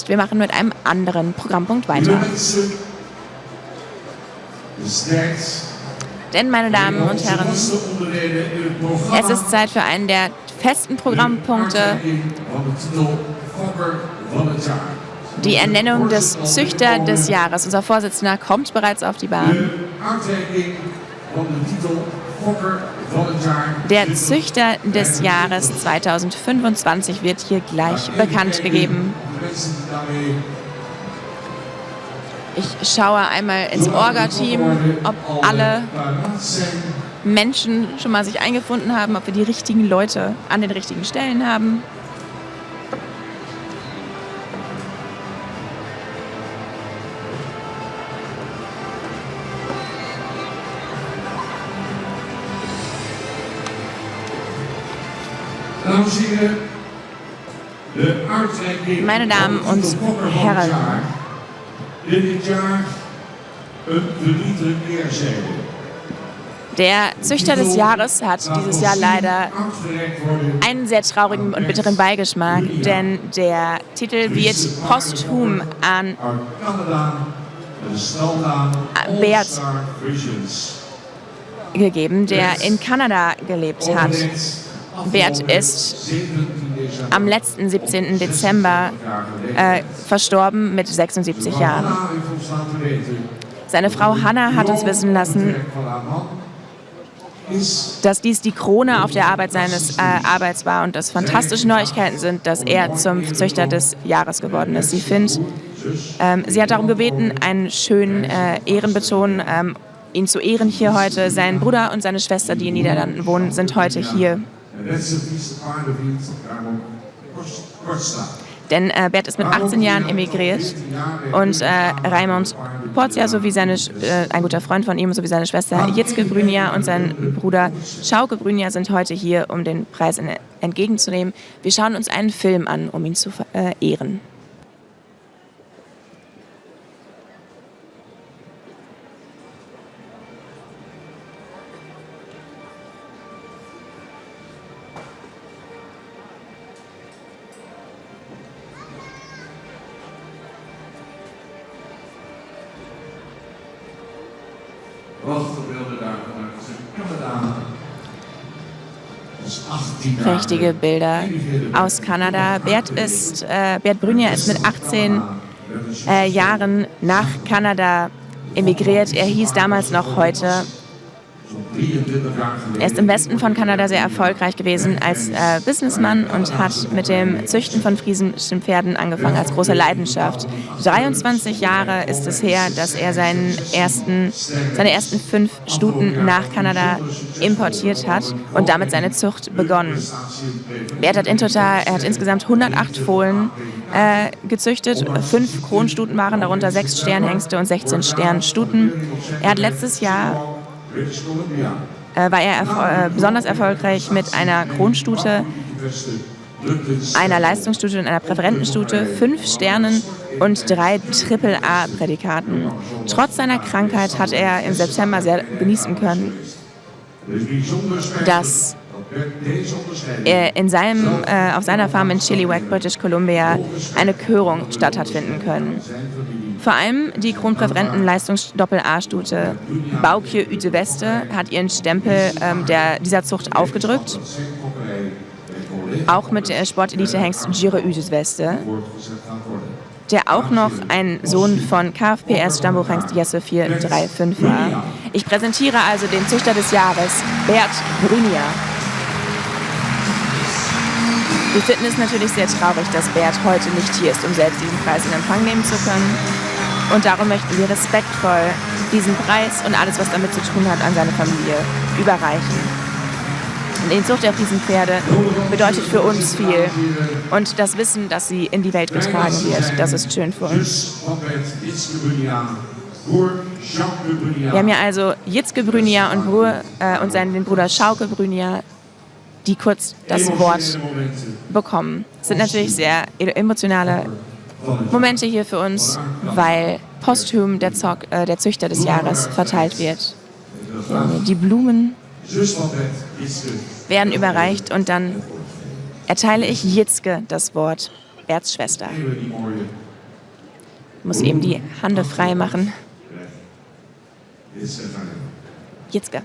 jetzt. Wir machen mit einem anderen Programmpunkt weiter. Denn, meine Damen und Herren, es ist Zeit für einen der festen Programmpunkte, die Ernennung des Züchter des Jahres. Unser Vorsitzender kommt bereits auf die Bahn. Der Züchter des Jahres 2025 wird hier gleich bekannt gegeben. Ich schaue einmal ins Orga-Team, ob alle Menschen schon mal sich eingefunden haben, ob wir die richtigen Leute an den richtigen Stellen haben. Meine Damen und Herren, der Züchter des Jahres hat dieses Jahr leider einen sehr traurigen und bitteren Beigeschmack, denn der Titel wird posthum an Bert gegeben, der in Kanada gelebt hat. Bert ist am letzten 17. Dezember verstorben mit 76 Jahren. Seine Frau Hannah hat uns wissen lassen, dass dies die Krone auf der Arbeit seines Arbeits war und dass fantastische Neuigkeiten sind, dass er zum Züchter des Jahres geworden ist. Sie hat darum gebeten, einen schönen Ehrenbeton, ihn zu ehren hier heute. Sein Bruder und seine Schwester, die in Niederlanden wohnen, sind heute hier. Denn Bert ist mit 18 Jahren emigriert und Raymond Portia sowie ein guter Freund von ihm, sowie seine Schwester Jitske Brynja und sein Bruder Schauke Brynja sind heute hier, um den Preis entgegenzunehmen. Wir schauen uns einen Film an, um ihn zu ehren. Prächtige Bilder aus Kanada. Bert Brynja ist mit 18 Jahren nach Kanada emigriert. Er hieß damals noch Heute. Er ist im Westen von Kanada sehr erfolgreich gewesen als Businessman und hat mit dem Züchten von friesischen Pferden angefangen als große Leidenschaft. 23 Jahre ist es her, dass er seine ersten 5 Stuten nach Kanada importiert hat und damit seine Zucht begonnen. Bert hat insgesamt 108 Fohlen gezüchtet. 5 Kronstuten waren darunter 6 Sternhengste und 16 Sternstuten. Er hat letztes Jahr war er besonders erfolgreich mit einer Kronstute, einer Leistungsstute und einer Präferentenstute, 5 Sternen und 3 AAA-Prädikaten. Trotz seiner Krankheit hat er im September sehr genießen können, dass auf seiner Farm in Chilliwack, British Columbia, eine Körung statt hat finden können. Vor allem die Kronpräferenten-Leistungs-Doppel-A-Stute Baukje Ute Weste hat ihren Stempel dieser Zucht aufgedrückt. Auch mit der Sportelite-Hengst Gire Ute Weste, der auch noch ein Sohn von KFPS Stammbuchhengst Jesse 435 war. Ich präsentiere also den Züchter des Jahres, Bert Brynja. Wir finden es natürlich sehr traurig, dass Bert heute nicht hier ist, um selbst diesen Preis in Empfang nehmen zu können. Und darum möchten wir respektvoll diesen Preis und alles, was damit zu tun hat, an seine Familie überreichen. Und die Zucht der Friesenpferde bedeutet für uns viel. Und das Wissen, dass sie in die Welt getragen wird, das ist schön für uns. Wir haben ja also Jitske Brynja und den Bruder Schauke Brynja, die kurz das Wort bekommen. Es sind natürlich sehr emotionale Momente hier für uns, weil posthum der Züchter des Jahres verteilt wird. Die Blumen werden überreicht und dann erteile ich Jitske das Wort, Berts Schwester. Muss eben die Hände frei machen. Jitzke.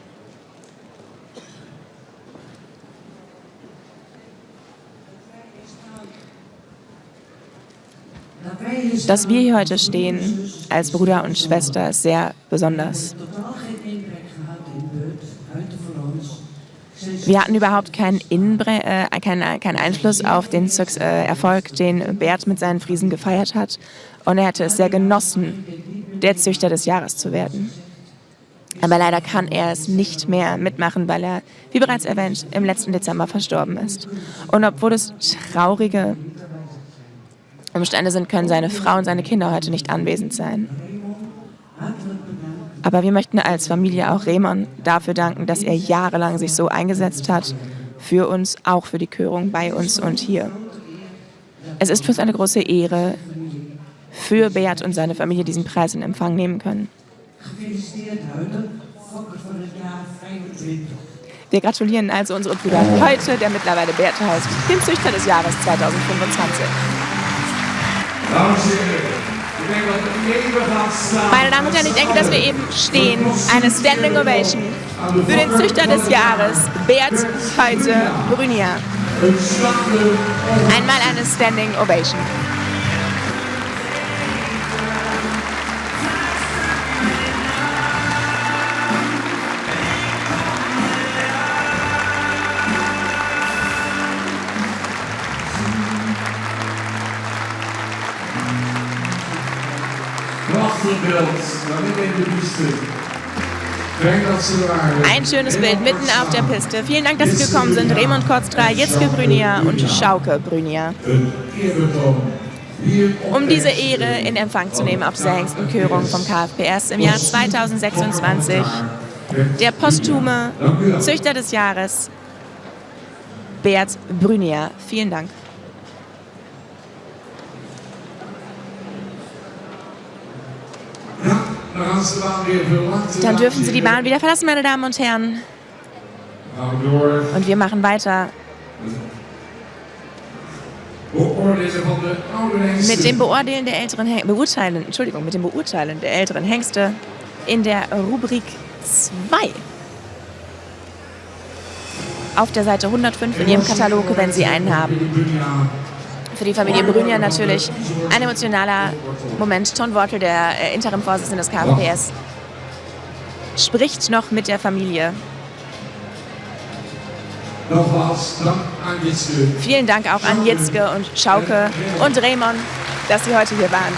Dass wir hier heute stehen als Bruder und Schwester ist sehr besonders. Wir hatten überhaupt keinen Einfluss auf den Erfolg, den Bert mit seinen Friesen gefeiert hat. Und er hätte es sehr genossen, der Züchter des Jahres zu werden. Aber leider kann er es nicht mehr mitmachen, weil er, wie bereits erwähnt, im letzten Dezember verstorben ist. Und obwohl es traurige Umstände sind, können seine Frau und seine Kinder heute nicht anwesend sein. Aber wir möchten als Familie auch Raymond dafür danken, dass er jahrelang sich so eingesetzt hat für uns, auch für die Körung bei uns und hier. Es ist für uns eine große Ehre, für Bert und seine Familie diesen Preis in Empfang nehmen können. Wir gratulieren also unsere Brüder heute, der mittlerweile Bert heißt, dem Züchter des Jahres 2025. Meine Damen und Herren, ich denke, dass wir eben stehen. Eine Standing Ovation für den Züchter des Jahres, Bert Heute-Brunier. Einmal eine Standing Ovation. Ein schönes Bild mitten auf der Piste. Vielen Dank, dass Sie gekommen sind. Raymond Kostra, Jitzke Brunier und Schauke Brunier. Um diese Ehre in Empfang zu nehmen auf dieser Hengstenkörung vom KFPS im Jahr 2026. Der posthume Züchter des Jahres, Bert Brunier. Vielen Dank. Dann dürfen Sie die Bahn wieder verlassen, meine Damen und Herren. Und wir machen weiter mit dem Beurteilen der älteren Hengste in der Rubrik 2. Auf der Seite 105 in Ihrem Katalog, wenn Sie einen haben. Für die Familie Brunier natürlich ein emotionaler Moment. Ton Wortel, der Interimvorsitzende des KFPS, spricht noch mit der Familie. Vielen Dank auch an Jitzke und Schauke und Raymond, dass Sie heute hier waren.